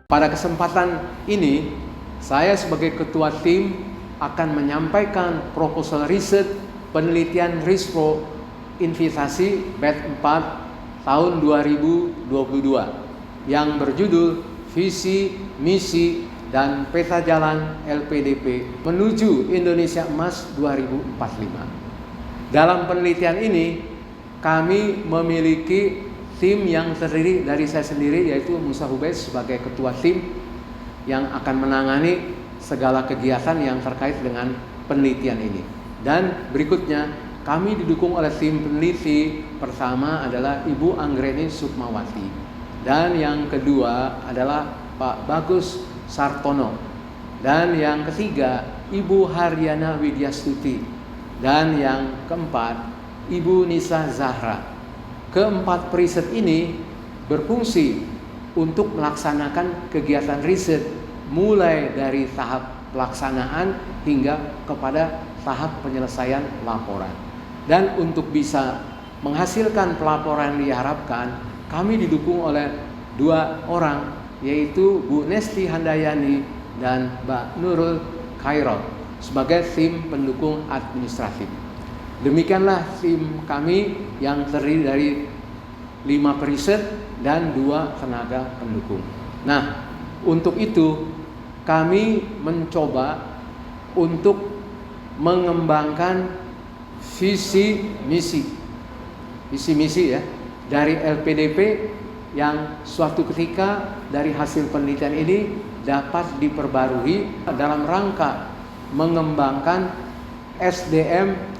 Pada kesempatan ini, saya sebagai ketua tim akan menyampaikan proposal riset penelitian RISPRO investasi batch 4 tahun 2022 yang berjudul Visi, Misi, dan Peta Jalan LPDP menuju Indonesia Emas 2045. Dalam penelitian ini, kami memiliki tim yang terdiri dari saya sendiri, yaitu Musa Hubeis sebagai ketua tim yang akan menangani segala kegiatan yang terkait dengan penelitian ini. Dan berikutnya kami didukung oleh tim peneliti. Pertama adalah Ibu Anggreni Sukmawati, dan yang kedua adalah Pak Bagus Sartono, dan yang ketiga Ibu Haryana Widyastuti, dan yang keempat Ibu Nisa Zahra. Keempat periset ini berfungsi untuk melaksanakan kegiatan riset mulai dari tahap pelaksanaan hingga kepada tahap penyelesaian laporan. Dan untuk bisa menghasilkan pelaporan yang diharapkan, kami didukung oleh 2 orang, yaitu Bu Nesti Handayani dan Mbak Nurul Khairot sebagai tim pendukung administratif. Demikianlah tim kami yang terdiri dari 5 periset dan 2 tenaga pendukung. Nah, untuk itu kami mencoba untuk mengembangkan visi misi ya dari LPDP yang suatu ketika dari hasil penelitian ini dapat diperbarui dalam rangka mengembangkan SDM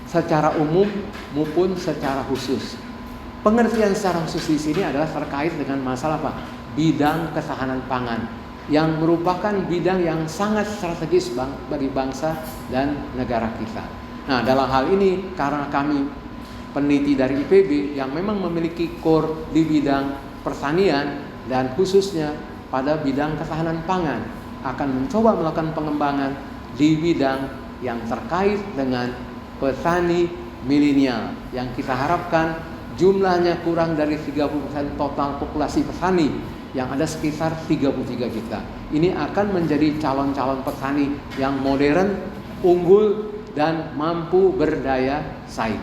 secara umum maupun secara khusus. Pengertian secara khusus di sini adalah terkait dengan masalah apa? Bidang ketahanan pangan, yang merupakan bidang yang sangat strategis bagi bangsa dan negara kita. Nah, dalam hal ini karena kami peneliti dari IPB yang memang memiliki core di bidang pertanian dan khususnya pada bidang ketahanan pangan, akan mencoba melakukan pengembangan di bidang yang terkait dengan petani milenial yang kita harapkan jumlahnya kurang dari 30% total populasi petani yang ada sekitar 33 juta. Ini akan menjadi calon-calon petani yang modern, unggul, dan mampu berdaya saing.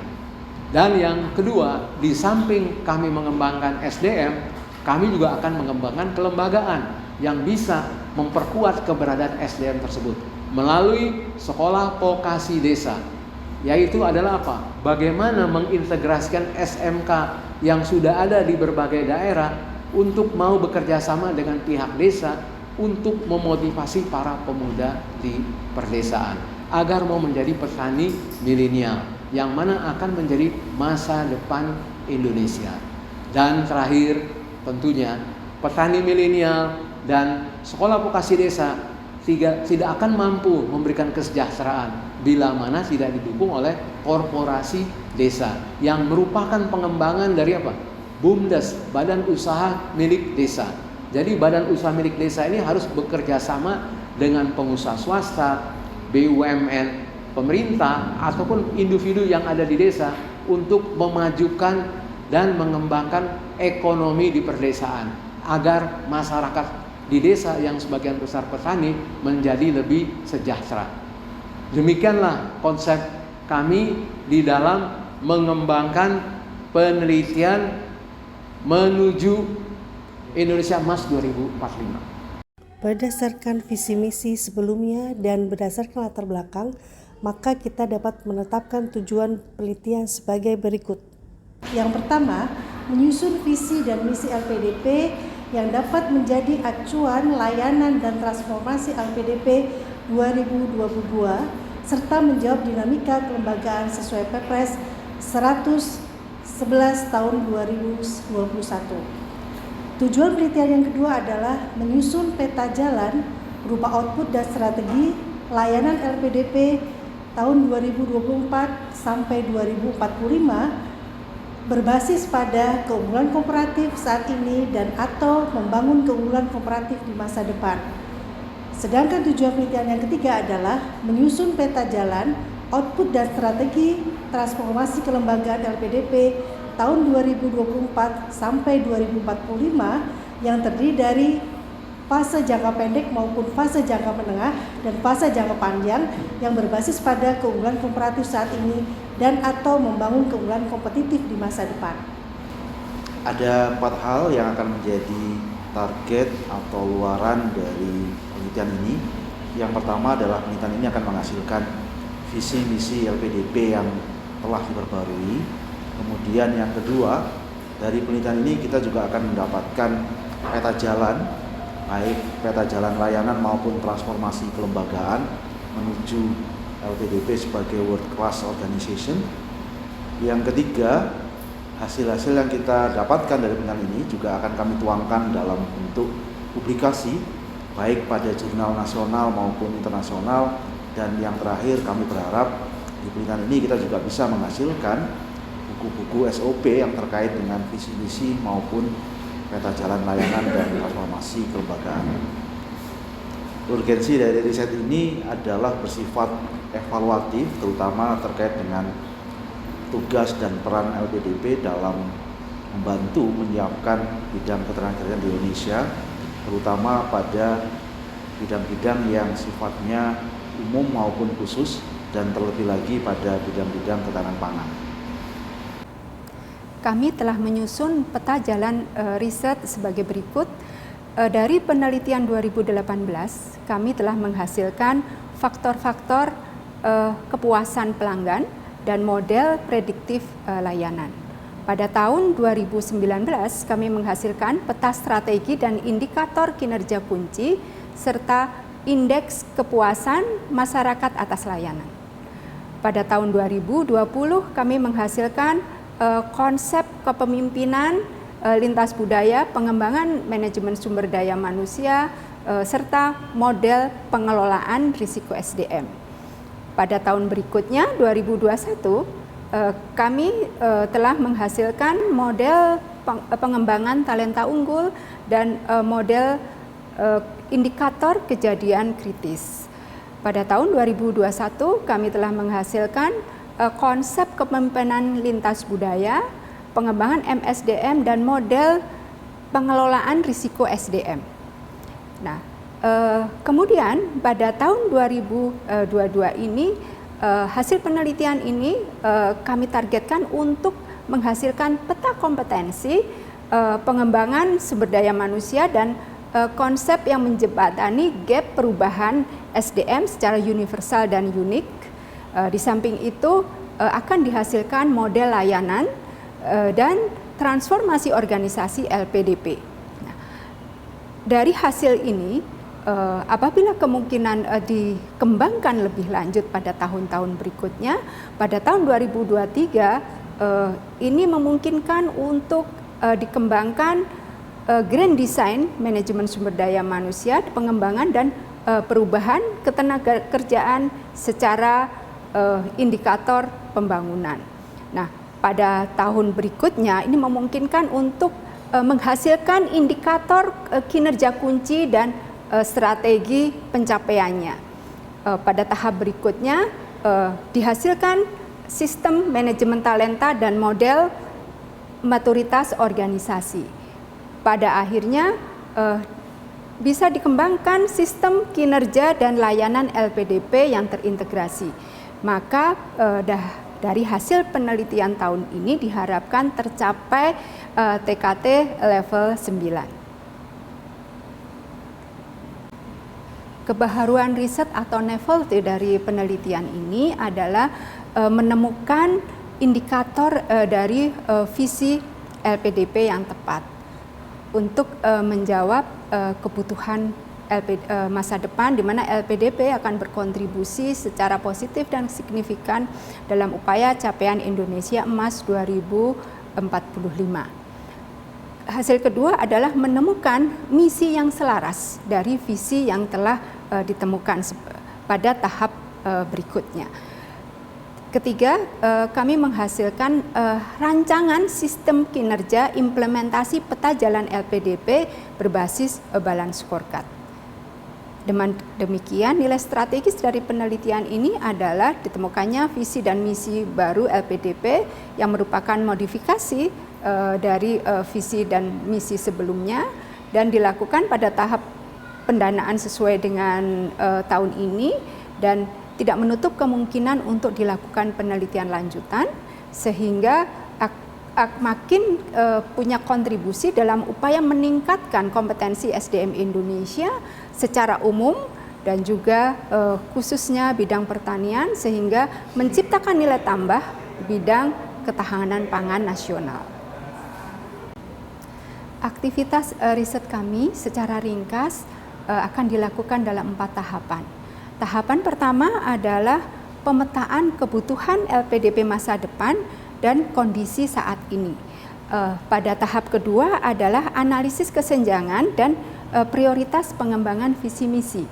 Dan yang kedua, di samping kami mengembangkan SDM, kami juga akan mengembangkan kelembagaan yang bisa memperkuat keberadaan SDM tersebut melalui sekolah vokasi desa. Yaitu adalah apa? Bagaimana mengintegrasikan SMK yang sudah ada di berbagai daerah untuk mau bekerja sama dengan pihak desa untuk memotivasi para pemuda di perdesaan agar mau menjadi petani milenial yang mana akan menjadi masa depan Indonesia. Dan terakhir tentunya petani milenial dan sekolah vokasi desa tidak akan mampu memberikan kesejahteraan bila mana tidak didukung oleh korporasi desa yang merupakan pengembangan dari apa? BUMDes, badan usaha milik desa. Jadi badan usaha milik desa ini harus bekerja sama dengan pengusaha swasta, BUMN, pemerintah ataupun individu yang ada di desa untuk memajukan dan mengembangkan ekonomi di perdesaan agar masyarakat di desa yang sebagian besar petani menjadi lebih sejahtera. Demikianlah konsep kami di dalam mengembangkan penelitian menuju Indonesia Emas 2045. Berdasarkan visi misi sebelumnya dan berdasarkan latar belakang, maka kita dapat menetapkan tujuan penelitian sebagai berikut. Yang pertama, menyusun visi dan misi LPDP yang dapat menjadi acuan layanan dan transformasi LPDP 2022 serta menjawab dinamika kelembagaan sesuai Perpres 111 tahun 2021. Tujuan penelitian yang kedua adalah menyusun peta jalan berupa output dan strategi layanan LPDP tahun 2024 sampai 2045 berbasis pada keunggulan kooperatif saat ini dan atau membangun keunggulan kooperatif di masa depan. Sedangkan tujuan penelitian yang ketiga adalah menyusun peta jalan, output dan strategi transformasi kelembagaan LPDP tahun 2024 sampai 2045 yang terdiri dari fase jangka pendek maupun fase jangka menengah dan fase jangka panjang yang berbasis pada keunggulan komparatif saat ini dan atau membangun keunggulan kompetitif di masa depan. Ada 4 hal yang akan menjadi target atau luaran dari penelitian ini. Yang pertama adalah penelitian ini akan menghasilkan visi misi LPDP yang telah diperbarui. Kemudian yang kedua, dari penelitian ini kita juga akan mendapatkan peta jalan, baik peta jalan layanan maupun transformasi kelembagaan menuju LPDP sebagai world class organization. Yang ketiga, hasil-hasil yang kita dapatkan dari penelitian ini juga akan kami tuangkan dalam bentuk publikasi baik pada jurnal nasional maupun internasional. Dan yang terakhir, kami berharap di penelitian ini kita juga bisa menghasilkan buku-buku SOP yang terkait dengan visi misi maupun peta jalan layanan dan transformasi kelembagaan. Urgensi dari riset ini adalah bersifat evaluatif, terutama terkait dengan tugas dan peran LPDP dalam membantu menyiapkan bidang ketenagakerjaan di Indonesia, terutama pada bidang-bidang yang sifatnya umum maupun khusus, dan terlebih lagi pada bidang-bidang ketahanan pangan. Kami telah menyusun peta jalan riset sebagai berikut. Dari penelitian 2018, kami telah menghasilkan faktor-faktor kepuasan pelanggan dan model prediktif layanan. Pada tahun 2019, kami menghasilkan peta strategi dan indikator kinerja kunci serta indeks kepuasan masyarakat atas layanan. Pada tahun 2020, kami menghasilkan konsep kepemimpinan lintas budaya, pengembangan manajemen sumber daya manusia, serta model pengelolaan risiko SDM. Pada tahun berikutnya, 2021, kami telah menghasilkan model pengembangan talenta unggul dan model indikator kejadian kritis. Pada tahun 2021, kami telah menghasilkan konsep kepemimpinan lintas budaya, pengembangan MSDM, dan model pengelolaan risiko SDM. Nah, kemudian pada tahun 2022 ini, hasil penelitian ini kami targetkan untuk menghasilkan peta kompetensi pengembangan sumber daya manusia dan konsep yang menjembatani gap perubahan SDM secara universal dan unik. Di samping itu akan dihasilkan model layanan dan transformasi organisasi LPDP. Nah, dari hasil ini, apabila kemungkinan dikembangkan lebih lanjut pada tahun-tahun berikutnya, pada tahun 2023 ini memungkinkan untuk dikembangkan Grand Design Manajemen Sumber Daya Manusia, pengembangan dan perubahan ketenagakerjaan secara indikator pembangunan. Nah, pada tahun berikutnya ini memungkinkan untuk menghasilkan indikator kinerja kunci dan strategi pencapaiannya. Pada tahap berikutnya dihasilkan sistem manajemen talenta dan model maturitas organisasi. Pada akhirnya bisa dikembangkan sistem kinerja dan layanan LPDP yang terintegrasi. Maka dari hasil penelitian tahun ini diharapkan tercapai TKT level 9. Kebaharuan riset atau novelty dari penelitian ini adalah menemukan indikator dari visi LPDP yang tepat untuk menjawab kebutuhan masa depan, di mana LPDP akan berkontribusi secara positif dan signifikan dalam upaya capaian Indonesia Emas 2045. Hasil kedua adalah menemukan misi yang selaras dari visi yang telah ditemukan pada tahap berikutnya. Ketiga, kami menghasilkan rancangan sistem kinerja implementasi peta jalan LPDP berbasis balance scorecard. Dengan demikian, nilai strategis dari penelitian ini adalah ditemukannya visi dan misi baru LPDP yang merupakan modifikasi dari visi dan misi sebelumnya dan dilakukan pada tahap pendanaan sesuai dengan tahun ini dan tidak menutup kemungkinan untuk dilakukan penelitian lanjutan sehingga makin punya kontribusi dalam upaya meningkatkan kompetensi SDM Indonesia secara umum dan juga khususnya bidang pertanian sehingga menciptakan nilai tambah bidang ketahanan pangan nasional. Aktivitas riset kami secara ringkas akan dilakukan dalam 4 tahapan. Tahapan pertama adalah pemetaan kebutuhan LPDP masa depan dan kondisi saat ini. Pada tahap kedua adalah analisis kesenjangan dan prioritas pengembangan visi misi.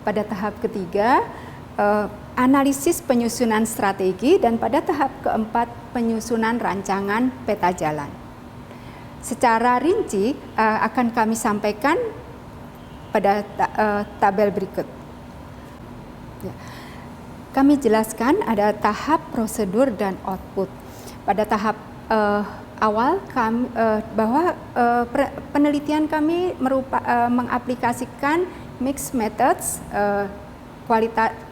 Pada tahap ketiga, analisis penyusunan strategi dan pada tahap keempat penyusunan rancangan peta jalan. Secara rinci akan kami sampaikan pada tabel berikut. Ya. Kami jelaskan ada tahap prosedur dan output. Pada tahap awal kami, bahwa penelitian kami mengaplikasikan mixed methods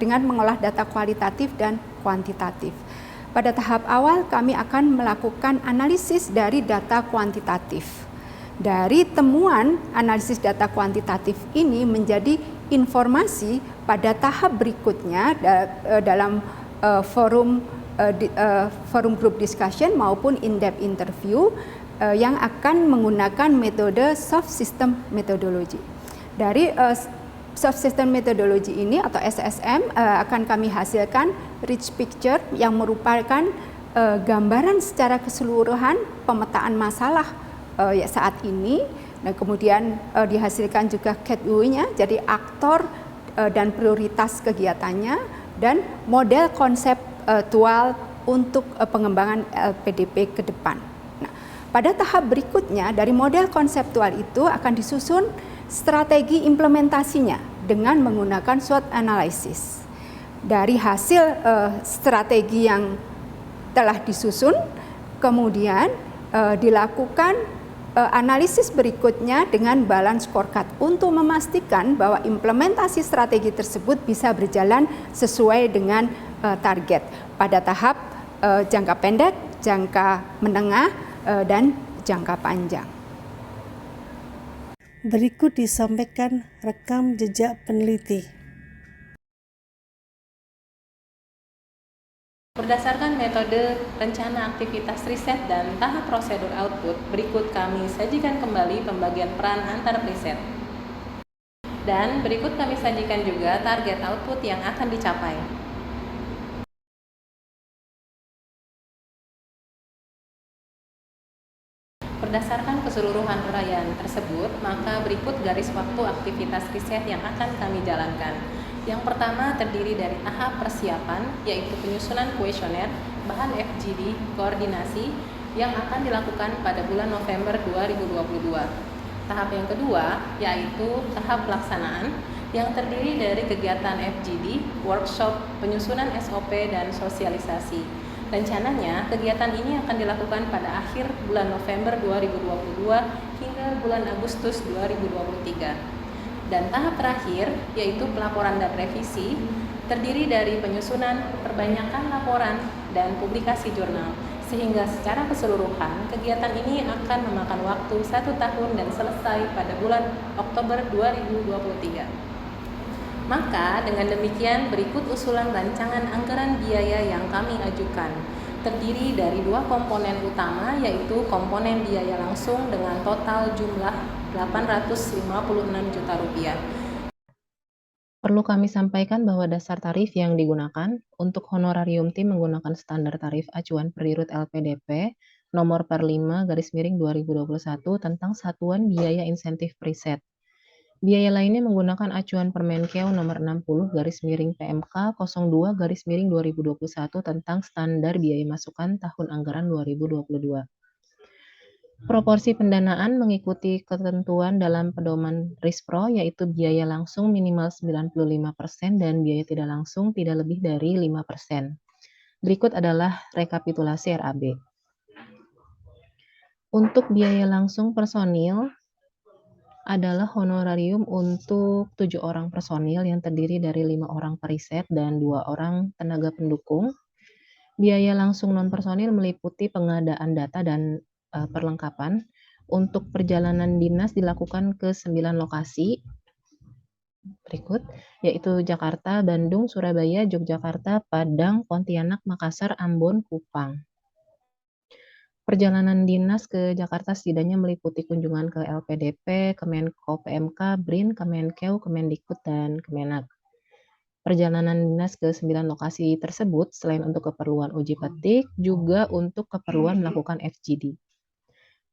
dengan mengolah data kualitatif dan kuantitatif. Pada tahap awal kami akan melakukan analisis dari data kuantitatif. Dari temuan analisis data kuantitatif ini menjadi informasi pada tahap berikutnya dalam forum group discussion maupun in-depth interview yang akan menggunakan metode soft system methodology. Dari soft system methodology ini atau SSM akan kami hasilkan rich picture yang merupakan gambaran secara keseluruhan pemetaan masalah saat ini. Nah, kemudian dihasilkan juga CATU-nya, jadi aktor dan prioritas kegiatannya dan model konseptual untuk pengembangan LPDP ke depan. Nah, pada tahap berikutnya dari model konseptual itu akan disusun strategi implementasinya dengan menggunakan SWOT analysis. Dari hasil strategi yang telah disusun, kemudian dilakukan analisis berikutnya dengan balance scorecard untuk memastikan bahwa implementasi strategi tersebut bisa berjalan sesuai dengan target pada tahap jangka pendek, jangka menengah, dan jangka panjang. Berikut disampaikan rekam jejak peneliti. Berdasarkan metode rencana aktivitas riset dan tahap prosedur output, berikut kami sajikan kembali pembagian peran antar riset. Dan berikut kami sajikan juga target output yang akan dicapai. Berdasarkan keseluruhan uraian tersebut, maka berikut garis waktu aktivitas riset yang akan kami jalankan. Yang pertama terdiri dari tahap persiapan, yaitu penyusunan kuesioner, bahan FGD, koordinasi, yang akan dilakukan pada bulan November 2022. Tahap yang kedua, yaitu tahap pelaksanaan, yang terdiri dari kegiatan FGD, workshop, penyusunan SOP, dan sosialisasi. Rencananya, kegiatan ini akan dilakukan pada akhir bulan November 2022 hingga bulan Agustus 2023. Dan tahap terakhir, yaitu pelaporan dan revisi, terdiri dari penyusunan, perbanyakan laporan, dan publikasi jurnal. Sehingga secara keseluruhan, kegiatan ini akan memakan waktu 1 tahun dan selesai pada bulan Oktober 2023. Maka dengan demikian berikut usulan rancangan anggaran biaya yang kami ajukan. Terdiri dari 2 komponen utama, yaitu komponen biaya langsung dengan total jumlah Rp856 juta. Perlu kami sampaikan bahwa dasar tarif yang digunakan untuk honorarium tim menggunakan standar tarif acuan per dirut LPDP nomor per 5/2021 tentang satuan biaya insentif riset. Biaya lainnya menggunakan acuan Permenkeu nomor 60/PMK 02/2021 tentang standar biaya masukan tahun anggaran 2022. Proporsi pendanaan mengikuti ketentuan dalam pedoman Rispro, yaitu biaya langsung minimal 95% dan biaya tidak langsung tidak lebih dari 5%. Berikut adalah rekapitulasi RAB. Untuk biaya langsung personil, adalah honorarium untuk 7 orang personil yang terdiri dari 5 orang periset dan 2 orang tenaga pendukung. Biaya langsung non-personil meliputi pengadaan data dan perlengkapan. Untuk perjalanan dinas dilakukan ke 9 lokasi berikut, yaitu Jakarta, Bandung, Surabaya, Yogyakarta, Padang, Pontianak, Makassar, Ambon, Kupang. Perjalanan dinas ke Jakarta setidaknya meliputi kunjungan ke LPDP, Kemenko PMK, BRIN, Kemenkeu, Kemendikbud, dan Kemenak. Perjalanan dinas ke 9 lokasi tersebut selain untuk keperluan uji petik, juga untuk keperluan melakukan FGD.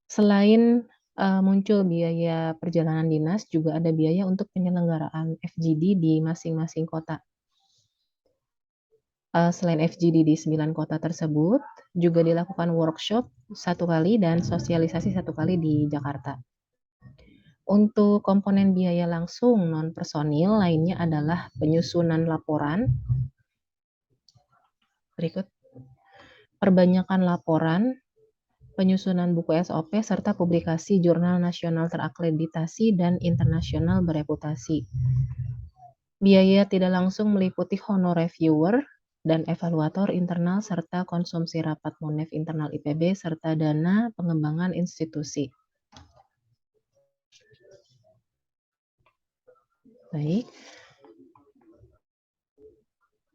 Selain muncul biaya perjalanan dinas, juga ada biaya untuk penyelenggaraan FGD di masing-masing kota. Selain FGD di 9 kota tersebut, juga dilakukan workshop 1 kali dan sosialisasi 1 kali di Jakarta. Untuk komponen biaya langsung non-personil lainnya adalah penyusunan laporan. Berikut. Perbanyakan laporan, penyusunan buku SOP, serta publikasi jurnal nasional terakreditasi dan internasional bereputasi. Biaya tidak langsung meliputi honor reviewer dan evaluator internal serta konsumsi rapat Monef internal IPB serta dana pengembangan institusi. Baik.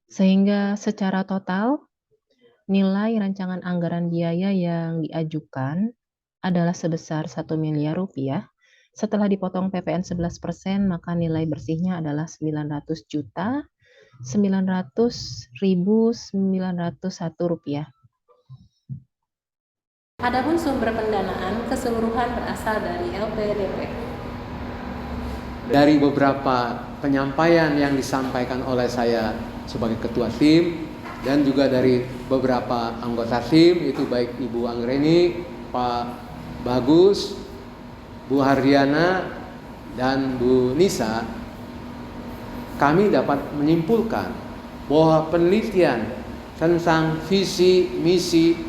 Sehingga secara total nilai rancangan anggaran biaya yang diajukan adalah sebesar 1 miliar rupiah. Setelah dipotong PPN 11%, maka nilai bersihnya adalah 900.900.901 rupiah. Adapun sumber pendanaan keseluruhan berasal dari LPDP. Dari beberapa penyampaian yang disampaikan oleh saya sebagai ketua tim dan juga dari beberapa anggota tim, itu baik Ibu Anggreni, Pak Bagus, Bu Hardiana, dan Bu Nisa, kami dapat menyimpulkan bahwa penelitian tentang visi, misi,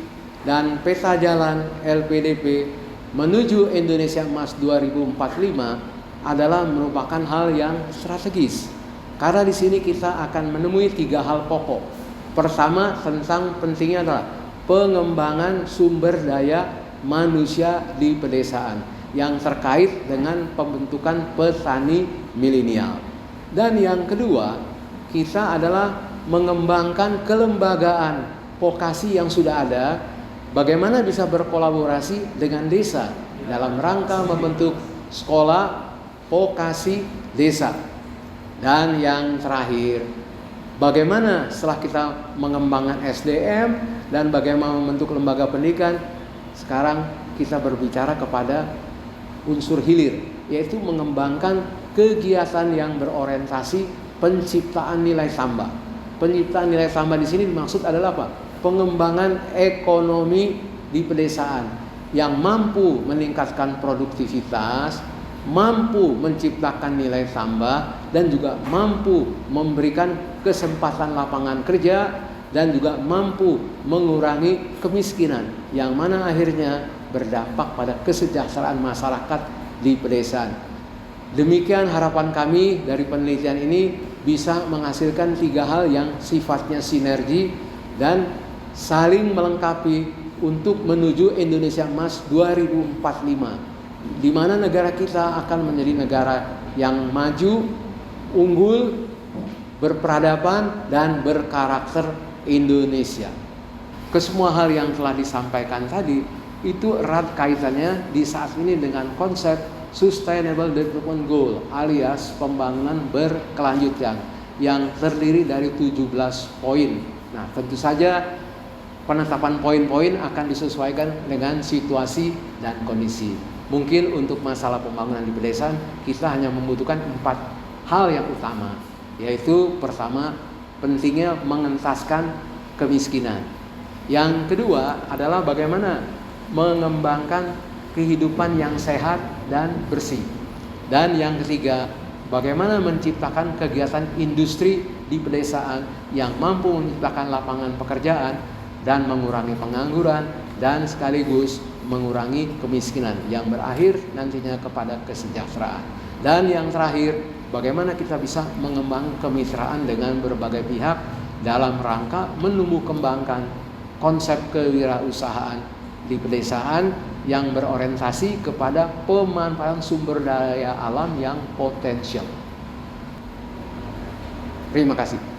dan peta jalan LPDP menuju Indonesia Emas 2045 adalah merupakan hal yang strategis. Karena di sini kita akan menemui 3 hal pokok. Pertama, tentang pentingnya adalah pengembangan sumber daya manusia di pedesaan yang terkait dengan pembentukan petani milenial. Dan yang kedua, kita adalah mengembangkan kelembagaan vokasi yang sudah ada, bagaimana bisa berkolaborasi dengan desa dalam rangka membentuk sekolah vokasi desa. Dan yang terakhir, bagaimana setelah kita mengembangkan SDM dan bagaimana membentuk lembaga pendidikan, sekarang kita berbicara kepada unsur hilir, yaitu mengembangkan kegiatan yang berorientasi penciptaan nilai tambah. Penciptaan nilai tambah di sini dimaksud adalah apa? Pengembangan ekonomi di pedesaan yang mampu meningkatkan produktivitas, mampu menciptakan nilai tambah, dan juga mampu memberikan kesempatan lapangan kerja, dan juga mampu mengurangi kemiskinan yang mana akhirnya berdampak pada kesejahteraan masyarakat di pedesaan. Demikian harapan kami dari penelitian ini bisa menghasilkan 3 hal yang sifatnya sinergi dan saling melengkapi untuk menuju Indonesia Emas 2045, di mana negara kita akan menjadi negara yang maju, unggul, berperadaban, dan berkarakter Indonesia. Kesemua hal yang telah disampaikan tadi itu erat kaitannya di saat ini dengan konsep Sustainable Development Goal alias pembangunan berkelanjutan yang terdiri dari 17 poin. Nah, tentu saja penetapan poin-poin akan disesuaikan dengan situasi dan kondisi. Mungkin untuk masalah pembangunan di pedesaan kita hanya membutuhkan 4 hal yang utama, yaitu pertama, pentingnya mengentaskan kemiskinan. Yang kedua adalah bagaimana mengembangkan kehidupan yang sehat dan bersih. Dan yang ketiga, bagaimana menciptakan kegiatan industri di pedesaan yang mampu menciptakan lapangan pekerjaan dan mengurangi pengangguran dan sekaligus mengurangi kemiskinan yang berakhir nantinya kepada kesejahteraan. Dan yang terakhir, bagaimana kita bisa mengembangkan kemitraan dengan berbagai pihak dalam rangka menumbuh kembangkan konsep kewirausahaan di pedesaan yang berorientasi kepada pemanfaatan sumber daya alam yang potensial. Terima kasih.